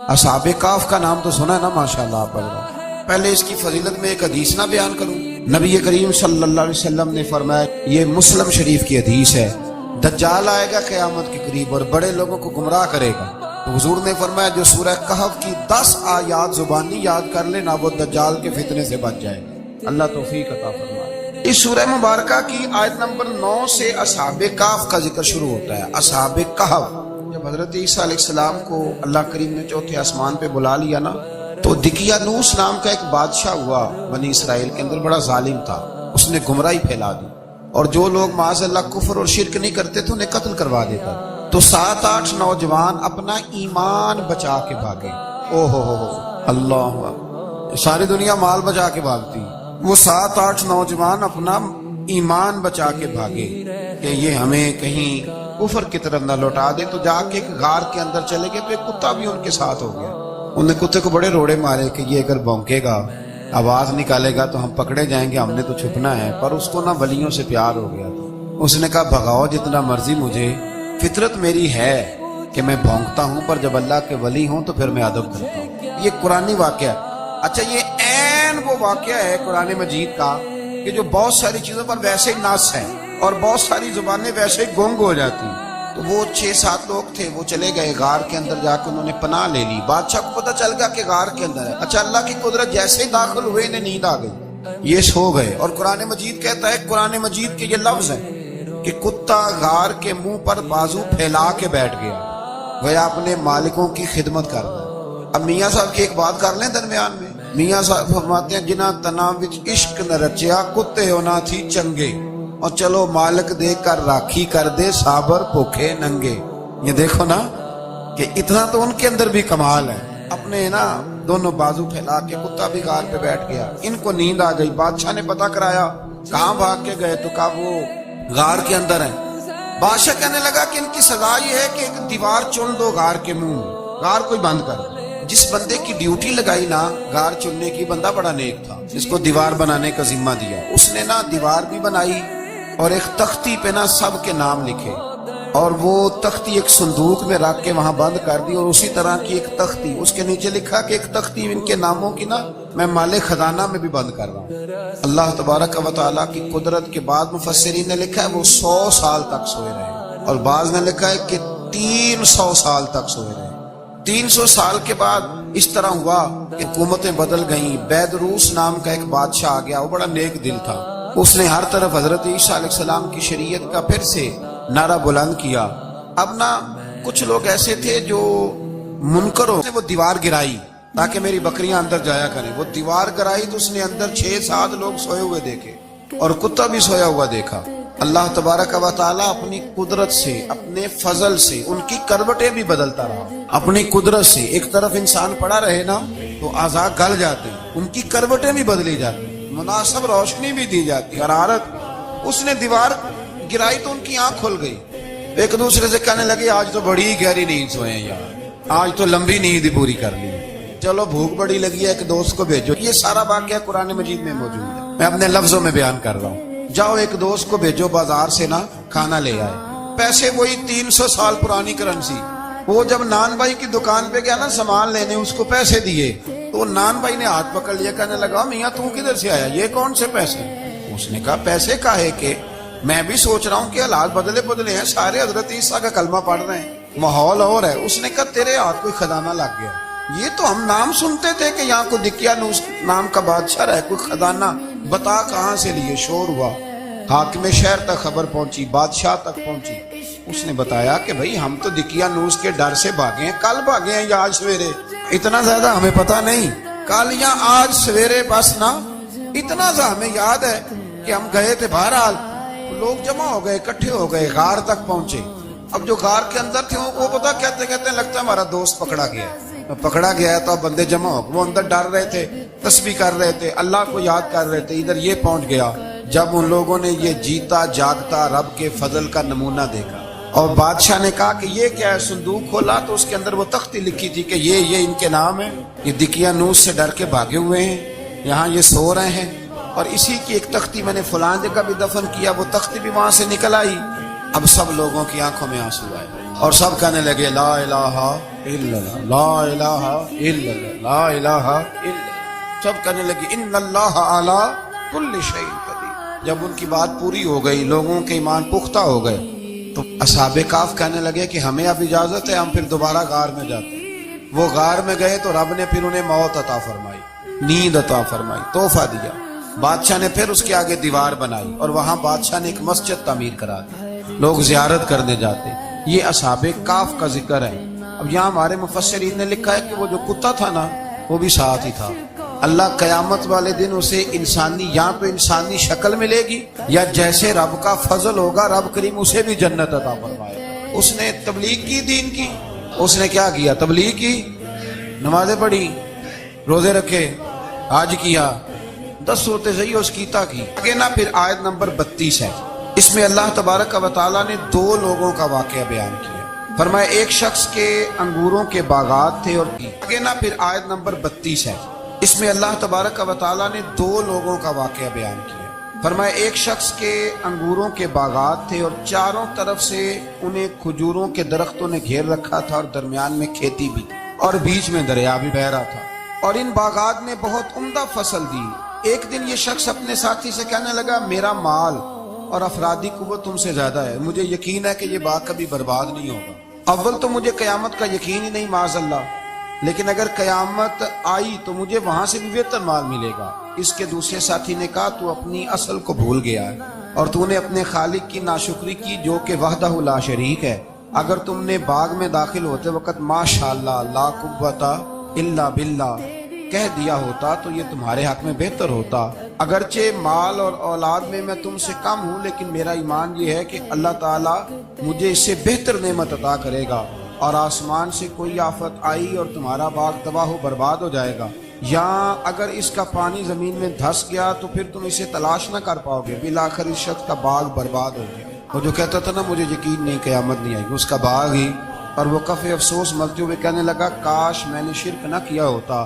اصحاب کہف کا نام تو سنا ہے نا ماشاءاللہ آپ نے۔ پہلے اس کی فضیلت میں ایک حدیث نہ بیان کروں۔ نبی کریم صلی اللہ علیہ وسلم نے فرمایا، یہ مسلم شریف کی حدیث ہے، دجال آئے گا قیامت کے قریب اور بڑے لوگوں کو گمراہ کرے گا۔ تو حضور نے فرمایا جو سورہ کہف کی 10 آیات زبانی یاد کر لے نا، وہ دجال کے فتنے سے بچ جائے گا۔ اللہ توفیق عطا فرمائے۔ اس سورہ مبارکہ کی آیت نمبر 9 سے اصحاب کہف کا ذکر شروع ہوتا ہے۔ اصحاب کہف، جب حضرت عیسیٰ علیہ السلام کو اللہ کریم نے چوتھے آسمان پہ بلا لیا نا، تو دقیانوس نام کا ایک بادشاہ ہوا بنی اسرائیل کے اندر، بڑا ظالم تھا۔ اس نے گمراہی پھیلا دی، اور جو لوگ معاذ اللہ کفر اور شرک نہیں کرتے تھے انہیں قتل کروا دیتا۔ تو 7-8 نوجوان اپنا ایمان بچا کے بھاگے۔ او ہو اللہ، ساری دنیا مال بچا کے بھاگتی، وہ 7-8 نوجوان اپنا ایمان بچا کے بھاگے کہ یہ ہمیں کہیں کفر کی طرف نہ لوٹا دے۔ تو جا کے ایک غار کے اندر چلے گئے، تو ایک کتا بھی ان کے ساتھ ہو گیا۔ انہوں نے کتے کو بڑے روڑے مارے کہ یہ اگر بھونکے گا، آواز نکالے گا تو ہم پکڑے جائیں گے، ہم نے تو چھپنا ہے۔ پر اس کو نہ ولیوں سے پیار ہو گیا تھا۔ اس نے کہا بھگاؤ جتنا مرضی مجھے، فطرت میری ہے کہ میں بھونکتا ہوں، پر جب اللہ کے ولی ہوں تو پھر میں ادب کرتا ہوں۔ یہ قرآنی واقعہ۔ اچھا، یہ عین وہ واقعہ ہے قرآن مجید کا کہ جو بہت ساری چیزوں پر ویسے ہی نص ہے اور بہت ساری زبانیں ویسے ہی گنگ ہو جاتی ہیں۔ تو وہ 6-7 لوگ تھے، وہ چلے گئے غار کے اندر، جا کے انہوں نے پناہ لے لی۔ بادشاہ کو پتہ چل گیا کہ غار کے اندر ہے۔ اچھا، اللہ کی قدرت، جیسے ہی داخل ہوئے انہیں نیند آ گئی، یہ سو گئے۔ اور قرآن مجید کہتا ہے، قرآن مجید کے یہ لفظ ہے کہ کتا غار کے منہ پر بازو پھیلا کے بیٹھ گیا، وہ اپنے مالکوں کی خدمت کر رہا ہے۔ اب میاں صاحب کی ایک بات کر لیں درمیان میں۔ میاں صاحب فرماتے ہیں، جنہ تنا وچ عشق نہ رچیا، کتے ہونا تھی چنگے، اور چلو مالک دے کر راکھی کر دے، صابر بھوکے ننگے۔ یہ دیکھو نا کہ اتنا تو ان کے اندر بھی کمال ہے۔ اپنے نا دونوں بازو پھیلا کے کتا بھی غار پہ بیٹھ گیا۔ ان کو نیند آ گئی۔ بادشاہ نے پتہ کرایا، کہاں بھاگ کے گئے؟ تو کہا وہ غار کے اندر ہے۔ بادشاہ کہنے لگا کہ ان کی سزا یہ ہے کہ ایک دیوار چن دو غار کے منہ، غار کوئی بند کر دو۔ جس بندے کی ڈیوٹی لگائی نا غار چننے کی، بندہ بڑا نیک تھا، جس کو دیوار بنانے کا ذمہ دیا، اس نے نا دیوار بھی بنائی اور ایک تختی پہ نا سب کے نام لکھے، اور وہ تختی ایک صندوق میں رکھ کے وہاں بند کر دی۔ اور اسی طرح کی ایک تختی اس کے نیچے لکھا کہ ایک تختی ان کے ناموں کی نا میں مال خزانہ میں بھی بند کر رہا ہوں۔ اللہ تبارک و تعالیٰ کی قدرت کے بعد مفسرین نے لکھا ہے وہ 100 سال تک سوئے رہے، اور بعض نے لکھا ہے کہ 300 سال تک سوئے رہے۔ 300 سال کے بعد اس طرح ہوا کہ حکومتیں بدل گئیں۔ بیدروس نام کا ایک بادشاہ آ گیا، وہ بڑا نیک دل تھا۔ اس نے ہر طرف حضرت عیسیٰ علیہ السلام کی شریعت کا پھر سے نعرہ بلند کیا۔ اب نا کچھ لوگ ایسے تھے جو منکروں نے وہ دیوار گرائی تاکہ میری بکریاں اندر جایا کریں۔ وہ دیوار گرائی تو اس نے اندر 6-7 لوگ سوئے ہوئے دیکھے، اور کتا بھی سویا ہوا دیکھا۔ اللہ تبارک و تعالیٰ اپنی قدرت سے، اپنے فضل سے ان کی کروٹیں بھی بدلتا رہا۔ اپنی قدرت سے ایک طرف انسان پڑا رہے نا تو اعضاء گل جاتے ہیں، ان کی کروٹیں بھی بدلی جاتی، مناسب روشنی بھی دی جاتی، حرارت۔ اس نے دیوار گرائی تو ان کی آنکھ کھل گئی، ایک دوسرے سے کہنے لگے آج تو بڑی گہری نیند سوئے ہیں یار، آج تو لمبی نیند پوری کر لی، چلو بھوک بڑی لگی ہے، ایک دوست کو بھیجو۔ یہ سارا واقعہ قرآن مجید میں موجود ہے، میں اپنے لفظوں میں بیان کر رہا ہوں۔ جاؤ ایک دوست کو بھیجو بازار سے نا کھانا لے آئے، پیسے وہی 300 سال پرانی کرنسی۔ وہ جب نان بھائی کی دکان پہ گیا نا سامان لینے، اس کو پیسے دیے تو نان بھائی نے ہاتھ پکڑ لیا، کہنے لگا میاں تو کدھر سے آیا، یہ کون سے پیسے؟ اس نے کہا پیسے کاہے کہ میں بھی سوچ رہا ہوں کہ حالات بدلے ہیں، سارے حضرت عیسیٰ کا کلمہ پڑھ رہے ہیں، ماحول اور ہے۔ اس نے کہا تیرے ہاتھ کوئی خزانہ لگ گیا، یہ تو ہم نام سنتے تھے کہ یہاں کوئی دقیانوس نام کا بادشاہ رہے، کوئی خزانہ، بتا کہاں سے لیے؟ شور ہوا، حاکم شہر تک خبر پہنچی، بادشاہ تک پہنچی۔ اس نے بتایا کہ بھئی ہم تو دقیانوس کے ڈر سے بھاگے ہیں، کل بھاگے ہیں یا آج سویرے، اتنا زیادہ ہمیں پتہ نہیں، کل یا آج سویرے بس نا اتنا سا ہمیں یاد ہے کہ ہم گئے تھے۔ بہرحال لوگ جمع ہو گئے، اکٹھے ہو گئے، غار تک پہنچے۔ اب جو غار کے اندر تھے وہ پتہ کہتے کہتے لگتا ہے ہمارا دوست پکڑا گیا ہے، پکڑا گیا ہے۔ تو اب بندے جمع ہو گئے، وہ اندر ڈر رہے تھے، تسبیح کر رہے تھے، اللہ کو یاد کر رہے تھے۔ ادھر یہ پہنچ گیا جب ان لوگوں نے یہ جیتا جاگتا رب کے فضل کا نمونہ دیکھا، اور بادشاہ نے کہا کہ یہ کیا ہے؟ صندوق کھولا تو اس کے اندر وہ تختی لکھی تھی کہ یہ ان کے نام ہے، یہ دقیانوس سے ڈر کے بھاگے ہوئے ہیں، یہاں یہ سو رہے ہیں، اور اسی کی ایک تختی میں نے فلاں جگہ بھی دفن کیا، وہ تختی بھی وہاں سے نکل آئی۔ اب سب لوگوں کی آنکھوں میں آنسو آئے اور سب کہنے لگے لا الہ الا اللہ، لا الہ الا اللہ، لا الہ الا اللہ۔ سب کہنے لگی ان اللہ علی کل شیء قدیر۔ جب ان کی بات پوری ہو گئی، لوگوں کے ایمان پختہ ہو گئے، تو اصحاب کہف کہنے لگے کہ ہمیں اب اجازت ہے، ہم پھر دوبارہ غار میں جاتے ہیں۔ وہ غار میں گئے تو رب نے پھر انہیں موت عطا فرمائی، نیند عطا فرمائی، تحفہ دیا۔ بادشاہ نے پھر اس کے آگے دیوار بنائی اور وہاں بادشاہ نے ایک مسجد تعمیر کرا دی، لوگ زیارت کرنے جاتے۔ یہ اصحاب کہف کا ذکر ہے۔ اب یہاں ہمارے مفسرین نے لکھا ہے کہ وہ جو کتا تھا نا، وہ بھی ساتھ ہی تھا۔ اللہ قیامت والے دن اسے انسانی، یا تو انسانی شکل ملے گی، یا جیسے رب کا فضل ہوگا رب کریم اسے بھی جنت عطا فرمائے گا۔ اس نے تبلیغ کی دین کی، اس نے کیا کیا؟ تبلیغ کی، نمازیں پڑھی، روزے رکھے، حج کیا، 10 صورتیں صحیح اس کیتا کی۔ آگے نا پھر آیت نمبر 32 ہے، اس میں اللہ تبارک و تعالیٰ نے 2 لوگوں کا واقعہ بیان کیا۔ فرمایا ایک شخص کے انگوروں کے باغات تھے، اور آگے نا پھر آیت نمبر 32 ہے، اس میں اللہ تبارک و تعالیٰ نے 2 لوگوں کا واقعہ بیان کیا۔ فرمایا ایک شخص کے انگوروں کے باغات تھے اور چاروں طرف سے انہیں کھجوروں کے درختوں نے گھیر رکھا تھا، اور درمیان میں کھیتی بھی، اور بیچ میں دریا بھی بہہ رہا تھا، اور ان باغات نے بہت عمدہ فصل دی۔ ایک دن یہ شخص اپنے ساتھی سے کہنے لگا میرا مال اور افرادی قوت تم سے زیادہ ہے، مجھے یقین ہے کہ یہ باغ کبھی برباد نہیں ہوگا۔ اول تو مجھے قیامت کا یقین ہی نہیں معاذ اللہ، لیکن اگر قیامت آئی تو مجھے وہاں سے بھی بہتر مال ملے گا۔ اس کے دوسرے ساتھی نے کہا تو اپنی اصل کو بھول گیا ہے، اور تو نے اپنے خالق کی ناشکری کی جو کہ وحدہ لا شریک ہے۔ اگر تم نے باغ میں داخل ہوتے وقت ماشاءاللہ لا قوت الا باللہ کہہ دیا ہوتا تو یہ تمہارے حق میں بہتر ہوتا۔ اگرچہ مال اور اولاد میں تم سے کم ہوں، لیکن میرا ایمان یہ ہے کہ اللہ تعالیٰ مجھے اس سے بہتر نعمت عطا کرے گا، اور آسمان سے کوئی آفت آئی اور تمہارا باغ تباہ و برباد ہو جائے گا، یا اگر اس کا پانی زمین میں دھس گیا تو پھر تم اسے تلاش نہ کر پاؤ گے، بالآخر اس شخص کا باغ برباد ہو گیا۔ وہ جو کہتا تھا نا مجھے یقین نہیں قیامت نہیں آئے گی، اس کا باغ ہی، اور وہ کفِ افسوس ملتے ہوئے کہنے لگا کاش میں نے شرک نہ کیا ہوتا۔